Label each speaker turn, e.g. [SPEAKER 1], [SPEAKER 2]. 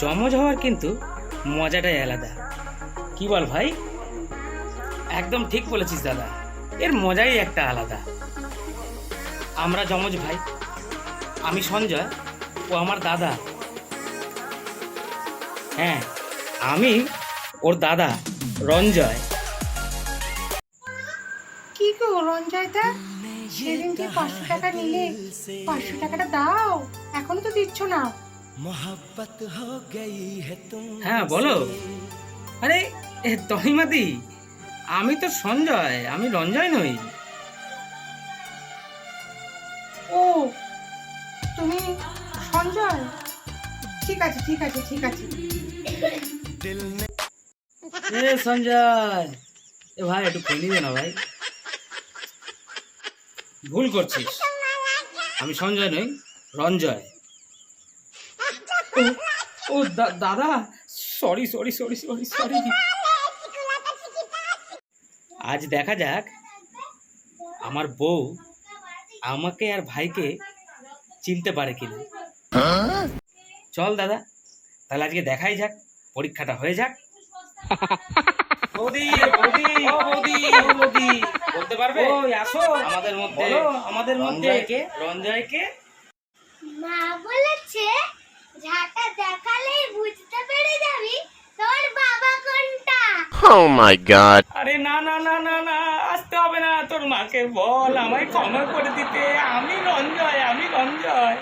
[SPEAKER 1] জমজ হওয়ার কিন্তু মজাটাই আলাদা। কি বল ভাই? একদম ঠিক বলেছিস দাদা, এর মজাই একটা আলাদা। আমরা জমজ ভাই, আমি সঞ্জয়, ও আমার দাদা। হ্যাঁ, আমি ওর দাদা রঞ্জয়।
[SPEAKER 2] কি গো রঞ্জয়দা, সেদিনকে 500 টাকা নিলে, 500 টাকাটা দাও, এখনো তো দিচ্ছ না।
[SPEAKER 1] হ্যাঁ বলো। আরে তহিমাদি, আমি তো সঞ্জয়, আমি রঞ্জয় নই।
[SPEAKER 2] ও, তুমি সঞ্জয়? ঠিক আছে ঠিক আছে ঠিক আছে।
[SPEAKER 1] সঞ্জয়, এ ভাই একটু খুলি দে না ভাই। ভুল করছিস, আমি সঞ্জয় নই, রঞ্জয়। ও দাদা, sorry sorry sorry sorry sorry. আজ দেখা যাক আমার বউ আমাকে আর ভাইকে চিনতে পারে কিনা। চল দাদা, তাহলে আজকে দেখাই যাক, পরীক্ষাটা হয়ে যাক। বৌদি বৌদি ও বৌদি ও বৌদি, বলতে পারবে? ওই আসো আমাদের মধ্যে, আমাদের মধ্যে কে? রঞ্জয়কে।
[SPEAKER 3] মা বলেছে ঝাঁটা দেখালেই বুঝতে পেরে যাবি তোর বাবা কোনটা।
[SPEAKER 4] Oh my god.
[SPEAKER 1] আরে না না না না না, আসতে হবে না। তোর মাকে বল আমায় ক্ষমা করে দিতে, আমি রঞ্জয়, আমি রঞ্জয়।